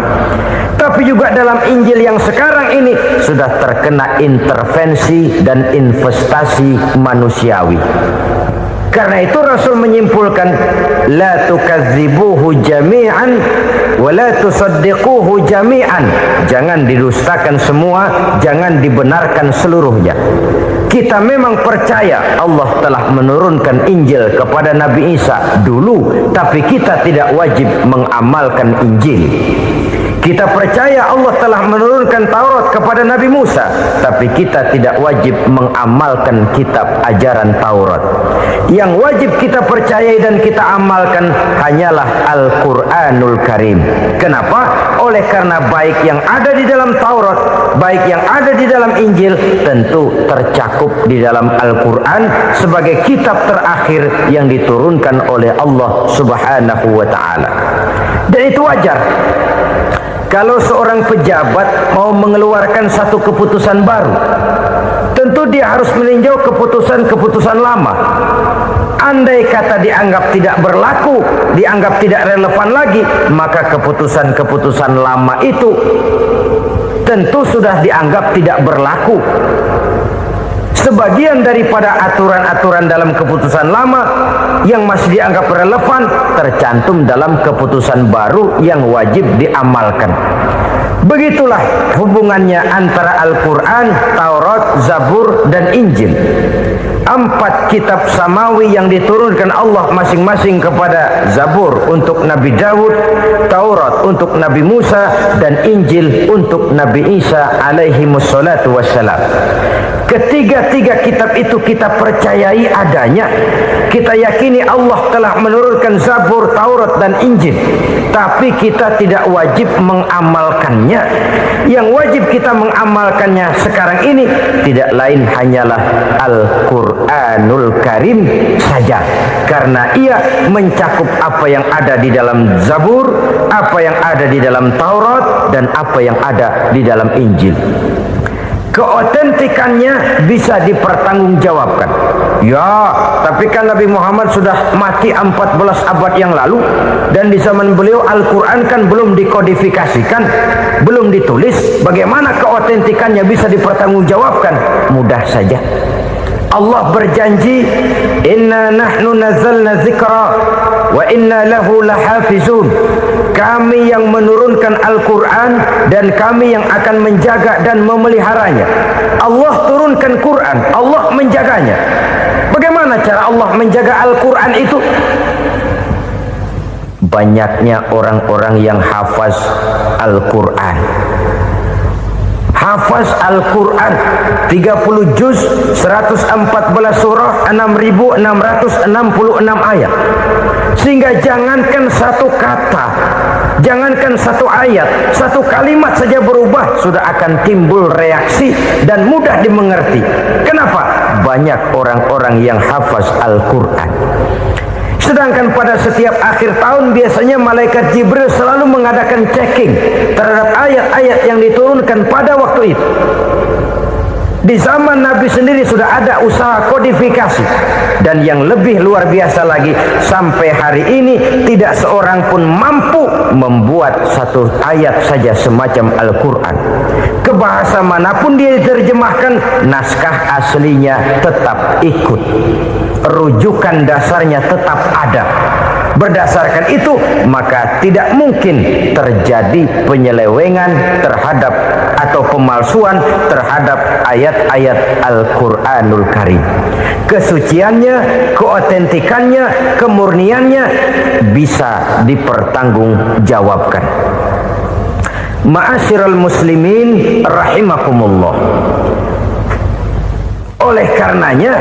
[SPEAKER 1] Tapi juga dalam Injil yang sekarang ini sudah terkena intervensi dan investasi manusiawi. Karena itu Rasul menyimpulkan, la tukadzibuhu jami'an wa la tusaddiquhu jami'an. Jangan didustakan semua, jangan dibenarkan seluruhnya. Kita memang percaya Allah telah menurunkan Injil kepada Nabi Isa dulu, tapi kita tidak wajib mengamalkan Injil. Kita percaya Allah telah menurunkan Taurat kepada Nabi Musa, tapi kita tidak wajib mengamalkan kitab ajaran Taurat. Yang wajib kita percayai dan kita amalkan hanyalah Al-Quranul Karim. Kenapa? Oleh karena baik yang ada di dalam Taurat, baik yang ada di dalam Injil, tentu tercakup di dalam Al-Quran sebagai kitab terakhir yang diturunkan oleh Allah Subhanahu wa Ta'ala. Dan itu wajar. Kalau seorang pejabat mau mengeluarkan satu keputusan baru, tentu dia harus meninjau keputusan-keputusan lama. Andai kata dianggap tidak berlaku, dianggap tidak relevan lagi, maka keputusan-keputusan lama itu tentu sudah dianggap tidak berlaku. Sebagian daripada aturan-aturan dalam keputusan lama yang masih dianggap relevan tercantum dalam keputusan baru yang wajib diamalkan. Begitulah hubungannya antara Al-Quran, Taurat, Zabur, dan Injil. 4 kitab samawi yang diturunkan Allah masing-masing kepada Zabur untuk Nabi Daud, Taurat untuk Nabi Musa, dan Injil untuk Nabi Isa alaihi wassalatu wassalam. Ketiga-tiga kitab itu kita percayai adanya. Kita yakini Allah telah menurunkan Zabur, Taurat, dan Injil. Tapi kita tidak wajib mengamalkannya. Yang wajib kita mengamalkannya sekarang ini tidak lain hanyalah Al-Quranul Karim saja. Karena ia mencakup apa yang ada di dalam Zabur, apa yang ada di dalam Taurat, dan apa yang ada di dalam Injil. Keotentikannya bisa dipertanggungjawabkan. Ya, tapi kan Nabi Muhammad sudah mati 14 abad yang lalu, dan di zaman beliau Al-Quran kan belum dikodifikasikan, belum ditulis. Bagaimana keotentikannya bisa dipertanggungjawabkan? Mudah saja. Allah berjanji, "Inna nahnu nazzalna dzikra wa inna lahu lahafizun." Kami yang menurunkan Al-Quran dan kami yang akan menjaga dan memeliharanya. Allah turunkan Quran, Allah menjaganya. Bagaimana cara Allah menjaga Al-Quran itu? Banyaknya orang-orang yang hafaz Al-Quran. Hafaz Al-Quran 30 juz, 114 surah, 6.666 ayat. Sehingga jangankan satu kata, jangankan satu ayat, satu kalimat saja berubah sudah akan timbul reaksi dan mudah dimengerti. Kenapa? Banyak orang-orang yang hafaz Al-Quran. Sedangkan pada setiap akhir tahun biasanya malaikat Jibril selalu mengadakan checking terhadap ayat-ayat yang pada waktu itu. Di zaman Nabi sendiri sudah ada usaha kodifikasi. Dan yang lebih luar biasa lagi, sampai hari ini tidak seorang pun mampu membuat satu ayat saja semacam Al-Quran. Ke bahasa manapun dia diterjemahkan, naskah aslinya tetap ikut, rujukan dasarnya tetap ada. Berdasarkan itu, maka tidak mungkin terjadi penyelewengan terhadap atau pemalsuan terhadap ayat-ayat Al-Quranul Karim. Kesuciannya, keotentikannya, kemurniannya bisa dipertanggungjawabkan. Ma'asyiral muslimin rahimakumullah. Oleh karenanya,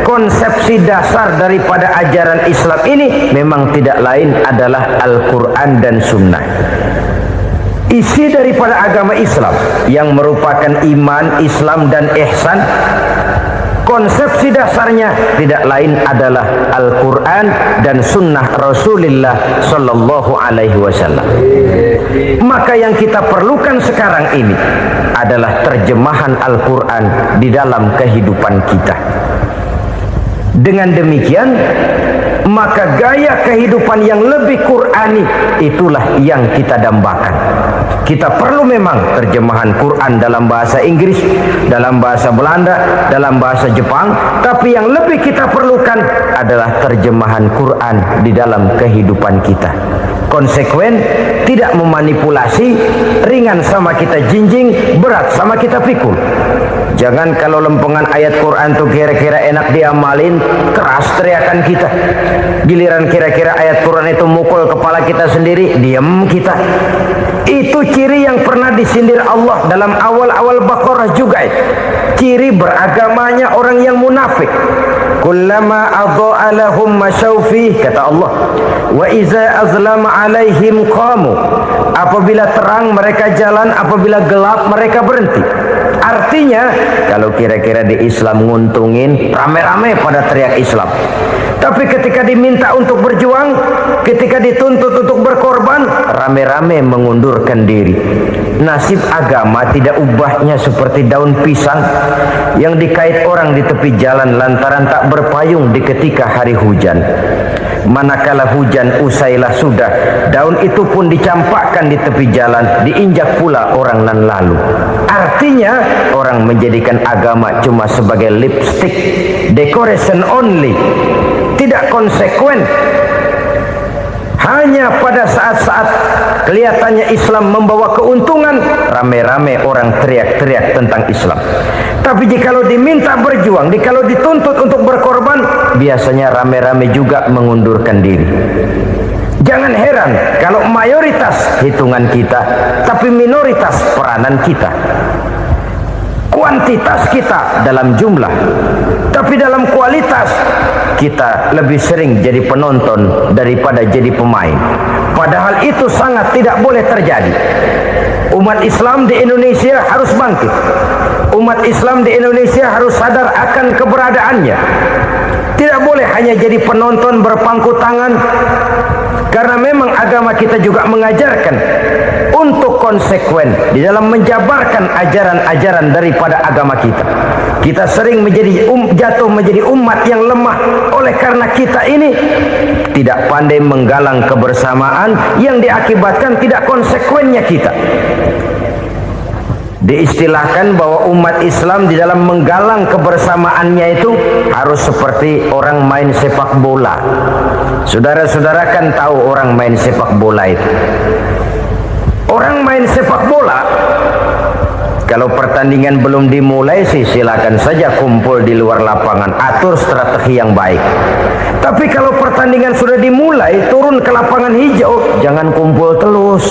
[SPEAKER 1] konsepsi dasar daripada ajaran Islam ini memang tidak lain adalah Al-Quran dan Sunnah. Isi daripada agama Islam yang merupakan iman, Islam dan ihsan, konsepsi dasarnya tidak lain adalah Al-Quran dan Sunnah Rasulullah Sallallahu Alaihi Wasallam. Maka yang kita perlukan sekarang ini adalah terjemahan Al-Quran di dalam kehidupan kita. Dengan demikian, maka gaya kehidupan yang lebih Qurani itulah yang kita dambakan. Kita perlu memang terjemahan Quran dalam bahasa Inggris, dalam bahasa Belanda, dalam bahasa Jepang, tapi yang lebih kita perlukan adalah terjemahan Quran di dalam kehidupan kita. Konsekuen, tidak memanipulasi, ringan sama kita jinjing, berat sama kita pikul. Jangan kalau lempengan ayat Quran tuh kira-kira enak diamalin, keras teriakan kita. Giliran kira-kira ayat Quran itu mukul kepala kita sendiri, diam kita. Itu ciri yang pernah disindir Allah dalam awal-awal Baqarah juga. Ciri beragamanya orang yang munafik. Kullama adha'a lahum masyawfi, kata Allah, wa iza azlama alaihim qamu. Apabila terang mereka jalan, apabila gelap mereka berhenti. Artinya, kalau kira-kira di Islam nguntungin, rame-rame pada teriak Islam. Tapi ketika diminta untuk berjuang, ketika dituntut untuk berkorban, rame-rame mengundurkan diri. Nasib agama tidak ubahnya seperti daun pisang yang dikait orang di tepi jalan lantaran tak berpayung di ketika hari hujan. Manakala hujan usailah sudah, daun itu pun dicampakkan di tepi jalan, diinjak pula orang nan lalu. Artinya, orang menjadikan agama cuma sebagai lipstick, decoration only, tidak konsekuen. Hanya pada saat-saat kelihatannya Islam membawa keuntungan, rame-rame orang teriak-teriak tentang Islam. Tapi jikalau diminta berjuang, jikalau dituntut untuk berkorban, biasanya rame-rame juga mengundurkan diri. Jangan heran kalau mayoritas hitungan kita, tapi minoritas peranan kita. Kuantitas kita dalam jumlah, tapi dalam kualitas kita lebih sering jadi penonton daripada jadi pemain. Padahal itu sangat tidak boleh terjadi. Umat Islam di Indonesia harus bangkit. Umat Islam di Indonesia harus sadar akan keberadaannya. Tidak boleh hanya jadi penonton berpangku tangan, karena memang agama kita juga mengajarkan untuk konsekuen di dalam menjabarkan ajaran-ajaran daripada agama kita. Kita sering jatuh menjadi umat yang lemah oleh karena kita ini tidak pandai menggalang kebersamaan yang diakibatkan tidak konsekuennya kita. Diistilahkan bahwa umat Islam di dalam menggalang kebersamaannya itu harus seperti orang main sepak bola. Saudara-saudara kan tahu orang main sepak bola itu. Orang main sepak bola, kalau pertandingan belum dimulai sih silakan saja kumpul di luar lapangan, atur strategi yang baik. Tapi kalau pertandingan sudah dimulai, turun ke lapangan hijau, jangan kumpul terus.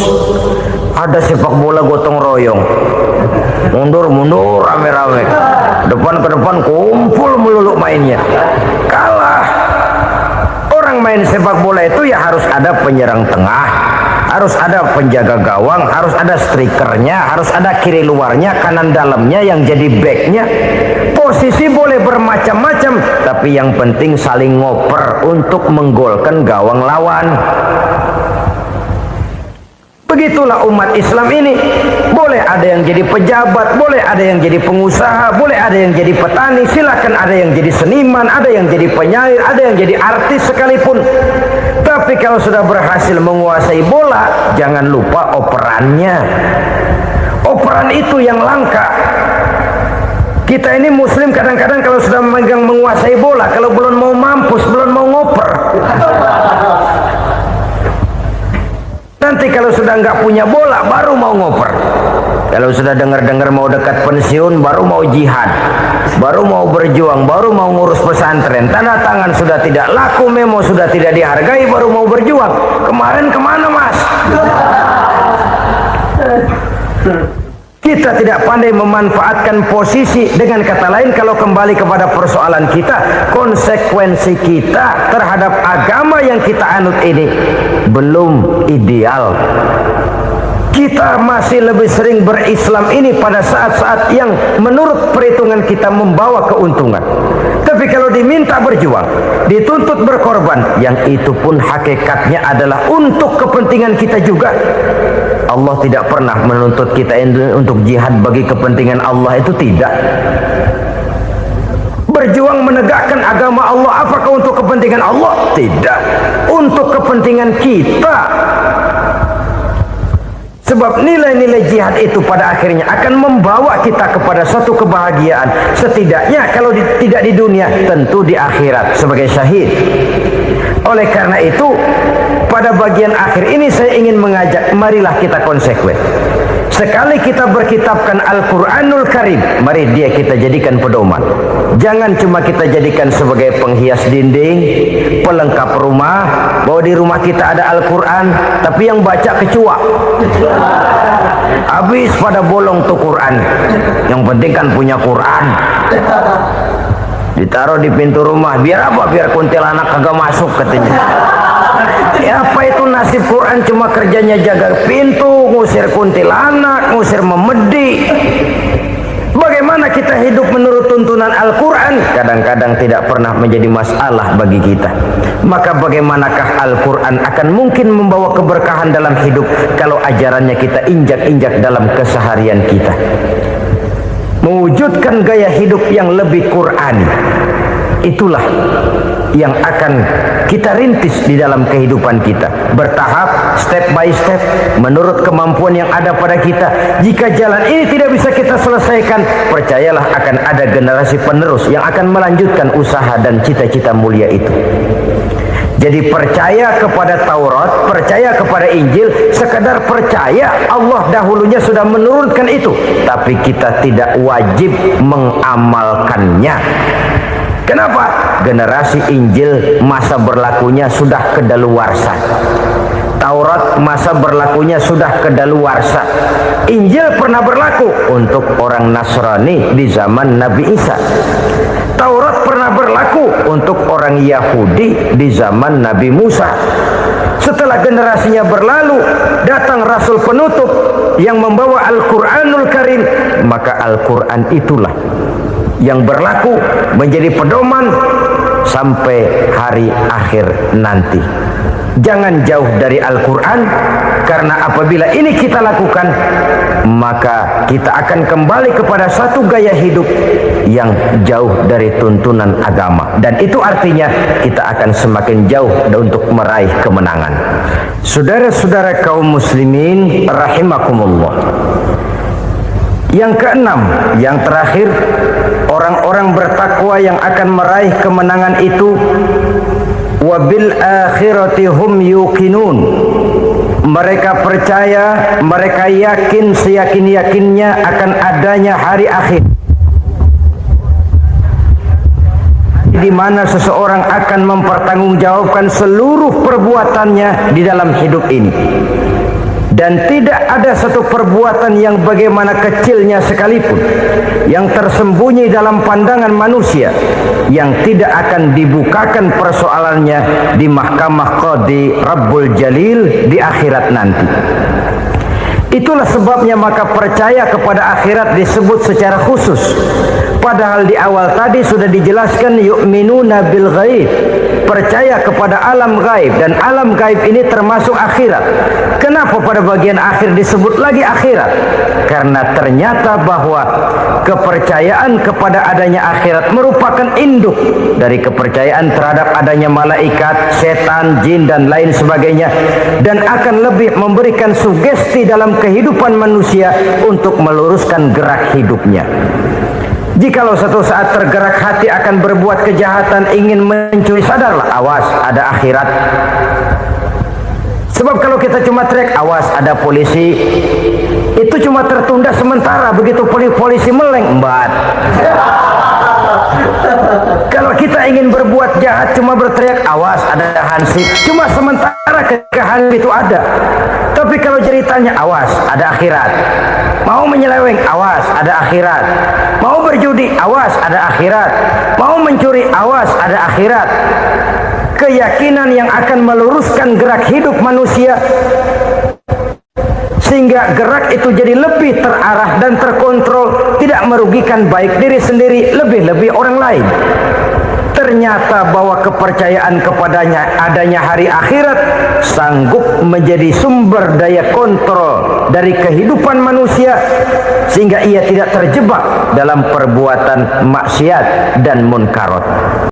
[SPEAKER 1] Ada sepak bola gotong royong, mundur-mundur rame-rame, depan ke depan kumpul melulu mainnya. Kalah. Orang main sepak bola itu ya harus ada penyerang tengah, harus ada penjaga gawang, harus ada strikernya, harus ada kiri luarnya, kanan dalamnya yang jadi backnya. Posisi boleh bermacam-macam, tapi yang penting saling ngoper untuk menggolkan gawang lawan. Begitu Itulah umat Islam ini. Boleh ada yang jadi pejabat, boleh ada yang jadi pengusaha, boleh ada yang jadi petani, silakan ada yang jadi seniman, ada yang jadi penyair, ada yang jadi artis sekalipun. Tapi kalau sudah berhasil menguasai bola, jangan lupa operannya. Operan itu yang langka. Kita ini muslim kadang-kadang kalau sudah memegang menguasai bola, kalau belum mau mampus, belum mau ngoper. Nanti kalau sudah nggak punya bola, baru mau ngoper. Kalau sudah dengar-dengar mau dekat pensiun, baru mau jihad, baru mau berjuang, baru mau ngurus pesantren. Tanda tangan sudah tidak laku, memo sudah tidak dihargai, baru mau berjuang. Kemarin kemana, Mas? Kita tidak pandai memanfaatkan posisi. Dengan kata lain, kalau kembali kepada persoalan kita, konsekuensi kita terhadap agama yang kita anut ini belum ideal. Kita masih lebih sering berislam ini pada saat-saat yang menurut perhitungan kita membawa keuntungan. Tapi kalau diminta berjuang, dituntut berkorban, yang itu pun hakikatnya adalah untuk kepentingan kita juga. Allah tidak pernah menuntut kita untuk jihad bagi kepentingan Allah, itu tidak. Berjuang menegakkan agama Allah, apakah untuk kepentingan Allah? Tidak. Untuk kepentingan kita. Sebab nilai-nilai jihad itu pada akhirnya akan membawa kita kepada suatu kebahagiaan. Setidaknya kalau tidak di dunia, tentu di akhirat sebagai syahid. Oleh karena itu, pada bagian akhir ini saya ingin mengajak, marilah kita konsekuen. Sekali kita berkitabkan Al-Quranul Karim, mari dia kita jadikan pedoman. Jangan cuma kita jadikan sebagai penghias dinding, pelengkap rumah, bahwa di rumah kita ada Al-Quran, tapi yang baca kecoa. Habis pada bolong tuh Quran. Yang penting kan punya Quran. Ditaruh di pintu rumah, biar apa? Biar kuntilanak kagak masuk katanya. Ya, apa itu nasib Quran? Cuma kerjanya jaga pintu, ngusir kuntilanak, ngusir memedi. Bagaimana kita hidup menurut tuntunan Al-Quran? Kadang-kadang tidak pernah menjadi masalah bagi kita. Maka bagaimanakah Al-Quran akan mungkin membawa keberkahan dalam hidup kalau ajarannya kita injak-injak dalam keseharian kita? Mewujudkan gaya hidup yang lebih Qurani, itulah yang akan kita rintis di dalam kehidupan kita, bertahap, step by step, menurut kemampuan yang ada pada kita. Jika jalan ini tidak bisa kita selesaikan, percayalah akan ada generasi penerus yang akan melanjutkan usaha dan cita-cita mulia itu. Jadi percaya kepada Taurat, percaya kepada Injil, sekadar percaya Allah dahulunya sudah menurunkan itu, tapi kita tidak wajib mengamalkannya. Kenapa? Generasi Injil masa berlakunya sudah kedaluarsa. Taurat masa berlakunya sudah kedaluarsa. Injil pernah berlaku untuk orang Nasrani di zaman Nabi Isa. Taurat pernah berlaku untuk orang Yahudi di zaman Nabi Musa. Setelah generasinya berlalu, datang Rasul penutup yang membawa Al-Quranul Karim. Maka Al-Quran itulah yang berlaku menjadi pedoman sampai hari akhir nanti. Jangan jauh dari Al-Quran, karena apabila ini kita lakukan, maka kita akan kembali kepada satu gaya hidup yang jauh dari tuntunan agama, dan itu artinya kita akan semakin jauh untuk meraih kemenangan. Saudara-saudara kaum muslimin rahimakumullah, yang keenam, yang terakhir, orang-orang bertakwa yang akan meraih kemenangan itu wabil akhirati hum yuqinun. Mereka percaya, mereka yakin seyakin-yakinnya akan adanya hari akhir, di mana seseorang akan mempertanggungjawabkan seluruh perbuatannya di dalam hidup ini. Dan tidak ada satu perbuatan yang bagaimana kecilnya sekalipun yang tersembunyi dalam pandangan manusia yang tidak akan dibukakan persoalannya di mahkamah Qadi Rabbul Jalil di akhirat nanti. Itulah sebabnya maka percaya kepada akhirat disebut secara khusus. Padahal di awal tadi sudah dijelaskan yu'minuna bil ghaib. percaya kepada alam gaib, dan alam gaib ini termasuk akhirat. Kenapa pada bagian akhir disebut lagi akhirat? Karena ternyata bahwa kepercayaan kepada adanya akhirat merupakan induk dari kepercayaan terhadap adanya malaikat, setan, jin dan lain sebagainya, dan akan lebih memberikan sugesti dalam kehidupan manusia untuk meluruskan gerak hidupnya. Jikalau satu saat tergerak hati akan berbuat kejahatan, ingin mencuri, sadarlah, awas ada akhirat. Sebab kalau kita cuma teriak awas ada polisi, itu cuma tertunda sementara. Begitu polisi meleng, embat. Kalau kita ingin berbuat jahat cuma berteriak awas ada hansip, cuma sementara ketika hansip itu ada. Tapi kalau ceritanya awas ada akhirat, mau menyeleweng awas ada akhirat, mau berjudi awas ada akhirat, mau mencuri awas ada akhirat. Keyakinan yang akan meluruskan gerak hidup manusia sehingga gerak itu jadi lebih terarah dan terkontrol, tidak merugikan baik diri sendiri, lebih-lebih orang lain. Ternyata bahwa kepercayaan kepadanya adanya hari akhirat sanggup menjadi sumber daya kontrol dari kehidupan manusia, sehingga ia tidak terjebak dalam perbuatan maksiat dan munkarat.